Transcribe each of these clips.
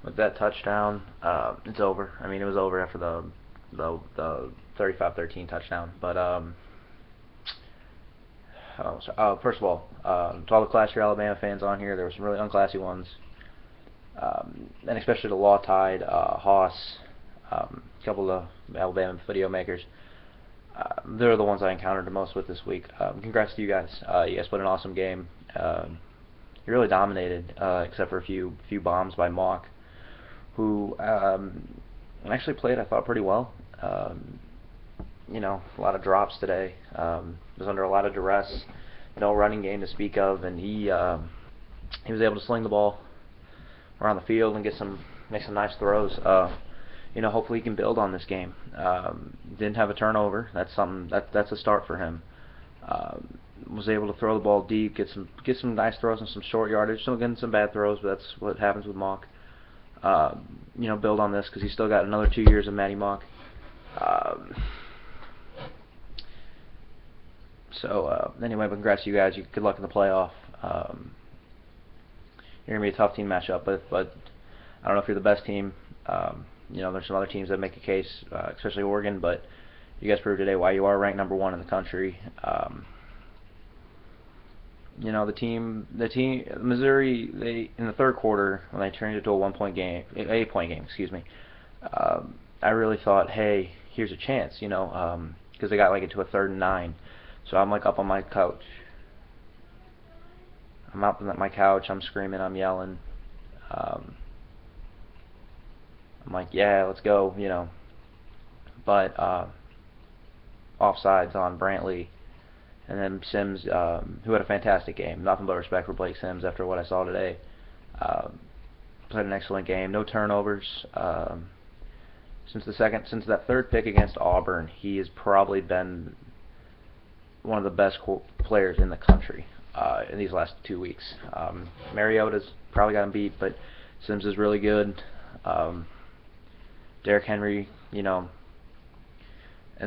with that touchdown, it's over. I mean, it was over after the 35-13 touchdown. But first of all, to all the Class Year Alabama fans on here, there were some really unclassy ones, and especially the Law Tide, Haas, a couple of Alabama video makers. They're the ones I encountered the most with this week. Congrats to you guys. You guys played an awesome game. You really dominated, except for a few bombs by Mock, who actually played, I thought, pretty well. A lot of drops today. Was under a lot of duress. No running game to speak of, and he was able to sling the ball around the field and make some nice throws. Hopefully he can build on this game. Didn't have a turnover. That's something. That's a start for him. Was able to throw the ball deep, get some nice throws and some short yardage. Still getting some bad throws, but that's what happens with Mock. Build on this because he's still got another 2 years of Matty Mock. Anyway, congrats to you guys. Good luck in the playoff. You're gonna be a tough team matchup, but I don't know if you're the best team. There's some other teams that make a case, especially Oregon, but you guys proved today why you are ranked number 1 in the country. Missouri, they in the third quarter when they turned it to a 8-point game, I really thought, hey, here's a chance, because they got into a 3rd and 9. So I'm up on my couch. I'm up on my couch. I'm screaming. I'm yelling. I'm like, yeah, let's go, But offsides on Brantley, and then Sims, who had a fantastic game. Nothing but respect for Blake Sims after what I saw today. Played an excellent game. No turnovers. Since that third pick against Auburn, he has probably been one of the best players in the country in these last 2 weeks. Mariota's probably got him beat, but Sims is really good. Derrick Henry, in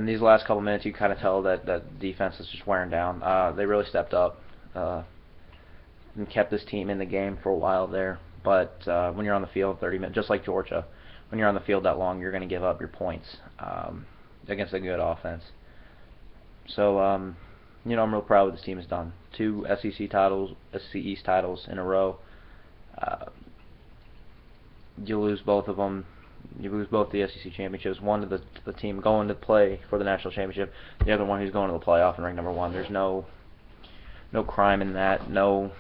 these last couple minutes, you kind of tell that defense is just wearing down. They really stepped up and kept this team in the game for a while there. But when you're on the field 30 minutes, just like Georgia, when you're on the field that long, you're going to give up your points against a good offense. So, I'm real proud of what this team has done. 2 SEC East titles in a row. You lose both of them. You lose both the SEC championships. One to the team going to play for the national championship. The other one who's going to the playoff and ranked number 1. There's no crime in that. No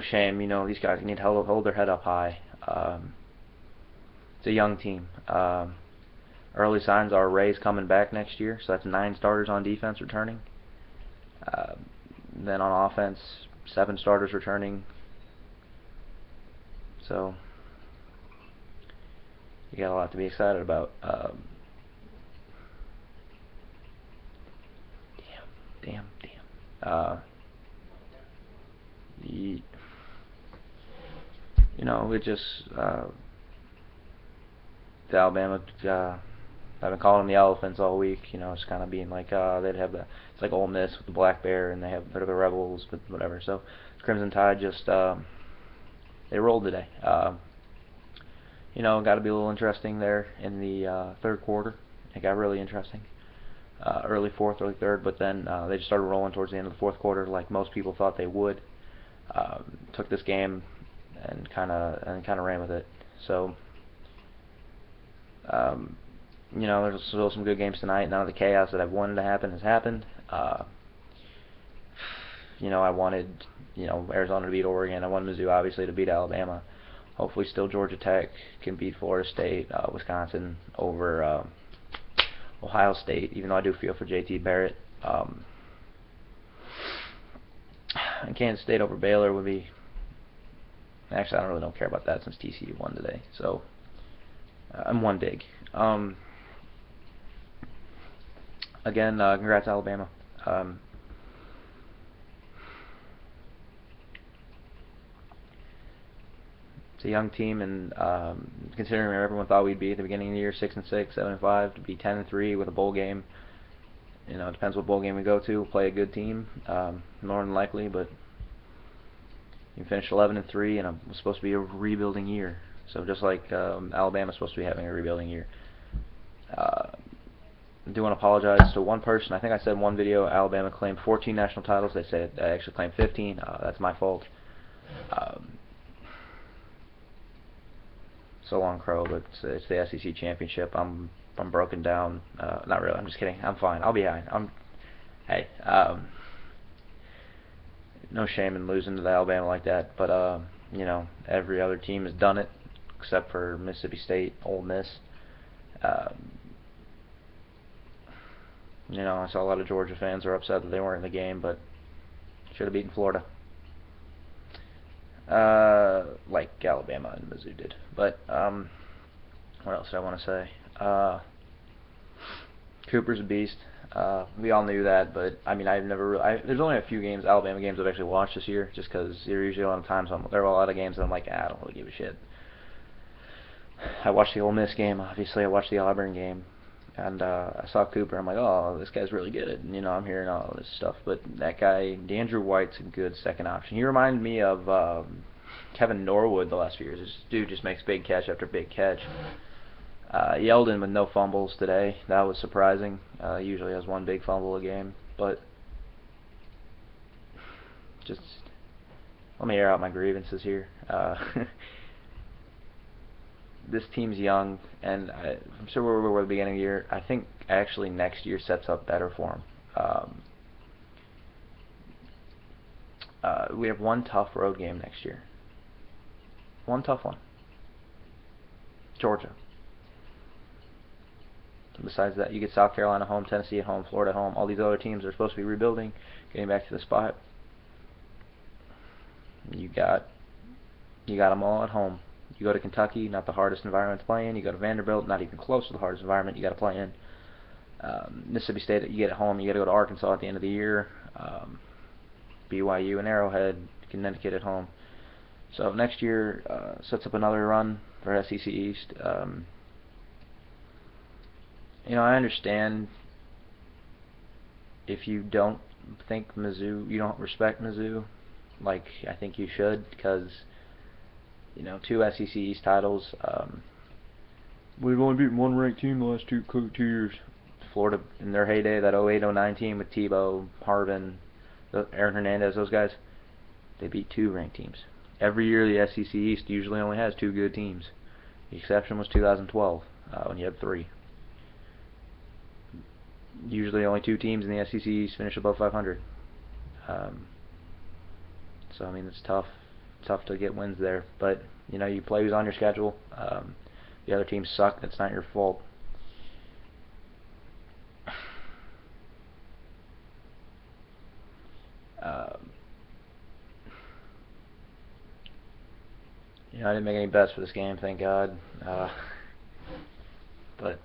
shame. These guys need to hold their head up high. It's a young team. Early signs are Ray's coming back next year, so that's 9 starters on defense returning. Then on offense, 7 starters returning. So you got a lot to be excited about. Damn. It just the Alabama. I've been calling them the Elephants all week. It's kind of being like they'd have it's like Ole Miss with the Black Bear, and they're the Rebels, but whatever. So Crimson Tide just they rolled today. Got to be a little interesting there in the third quarter. It got really interesting. Early fourth, early third, but then they just started rolling towards the end of the fourth quarter, like most people thought they would. Took this game and kind of ran with it. So, there's still some good games tonight. None of the chaos that I've wanted to happen has happened. I wanted, Arizona to beat Oregon. I wanted Mizzou, obviously, to beat Alabama. Hopefully still Georgia Tech can beat Florida State, Wisconsin over Ohio State, even though I do feel for J.T. Barrett. And Kansas State over Baylor would be... Actually, I don't care about that since TCU won today. So, I'm one dig. Again, congrats Alabama. It's a young team, and considering where everyone thought we'd be at the beginning of the year, 6-6, 7-5, to be 10-3 with a bowl game. It depends what bowl game we go to. We'll play a good team, more than likely, but We finished 11-3, and it was supposed to be a rebuilding year. So just like Alabama's supposed to be having a rebuilding year. I do want to apologize to one person. I think I said in one video Alabama claimed 14 national titles. They said I actually claimed 15. That's my fault. So long, Crow, but it's the SEC championship. I'm broken down. Not really. I'm just kidding. I'm fine. I'll be fine. Hey. No shame in losing to Alabama like that, but you know, every other team has done it except for Mississippi State, Ole Miss. You know, I saw a lot of Georgia fans are upset that they weren't in the game, but should have beaten Florida. Like Alabama and Mizzou did. But what else did I want to say? Cooper's a beast. We all knew that, but I mean, I've never really, there's only a few games, Alabama games, I've actually watched this year, just because there are usually a lot of times there were a lot of games that I'm like, I don't really give a shit. I watched the Ole Miss game, obviously. I watched the Auburn game, and I saw Cooper. I'm like, oh, this guy's really good. And, you know, I'm hearing all this stuff, but that guy, DeAndrew White's a good second option. He reminded me of Kevin Norwood the last few years. This dude just makes big catch after big catch. Yeldon with no fumbles today. That was surprising. He usually has one big fumble a game. But just let me air out my grievances here. This team's young, and I'm sure we were at the beginning of the year. I think actually next year sets up better for them. We have one tough road game next year. One tough one. Georgia. Besides that, you get South Carolina home, Tennessee at home, Florida at home. All these other teams are supposed to be rebuilding, getting back to the spot. You got them all at home. You go to Kentucky, not the hardest environment to play in. You go to Vanderbilt, not even close to the hardest environment you got to play in. Mississippi State, you get at home. You got to go to Arkansas at the end of the year. BYU and Arrowhead, Connecticut at home. So next year sets up another run for SEC East. You know, I understand if you don't think Mizzou, you don't respect Mizzou, like I think you should, because, you know, 2 SEC East titles. We've only beaten one ranked team the last two years. Florida in their heyday, that 08-09 team with Tebow, Harvin, Aaron Hernandez, those guys, they beat 2 ranked teams. Every year the SEC East usually only has 2 good teams. The exception was 2012 when you had 3. Usually only 2 teams in the SEC East finish above 500. So I mean, it's tough to get wins there. But you know, you play who's on your schedule. The other teams suck. That's not your fault. You know, I didn't make any bets for this game, thank God. But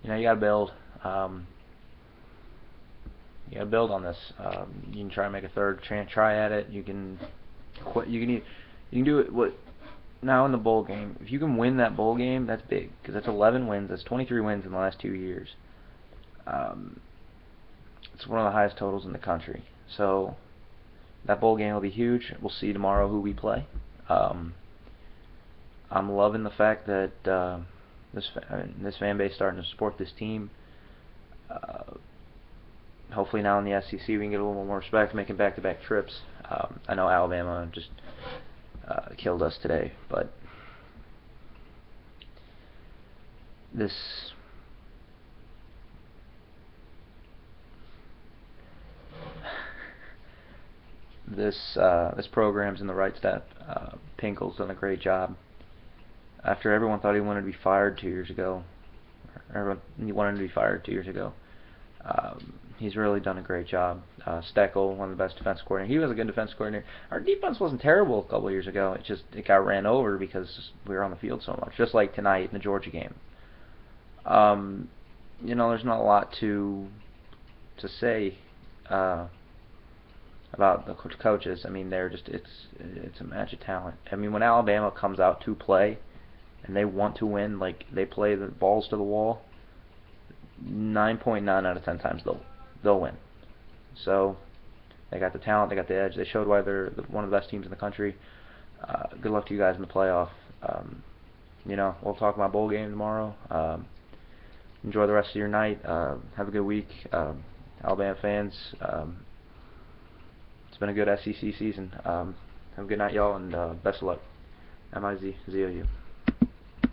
you know, you gotta build. You gotta build on this. You can try and make a third try at it. You can quit. You can do it. What now in the bowl game? If you can win that bowl game, that's big, because that's 11 wins. That's 23 wins in the last 2 years. It's one of the highest totals in the country. So that bowl game will be huge. We'll see tomorrow who we play. I'm loving the fact that this fan base is starting to support this team. Hopefully now in the SEC we can get a little more respect, making back-to-back trips. I know Alabama just killed us today, but this program's in the right step. Pinkel's done a great job. After everyone thought he wanted to be fired 2 years ago, he's really done a great job. Steckel, one of the best defense coordinators. He was a good defense coordinator. Our defense wasn't terrible a couple of years ago. It got ran over because we were on the field so much. Just like tonight in the Georgia game. You know, there's not a lot to say about the coaches. I mean, it's a match of talent. I mean, when Alabama comes out to play and they want to win, like they play the balls to the wall, 9.9 out of 10 times they'll win. So They got the talent. They got the edge. They showed why they're one of the best teams in the country. Good luck to you guys in the playoff. We'll talk about bowl game tomorrow. Enjoy the rest of your night. Have a good week, Alabama fans. It's been a good SEC season. Have a good night, y'all, and best of luck. MIZ, ZOU.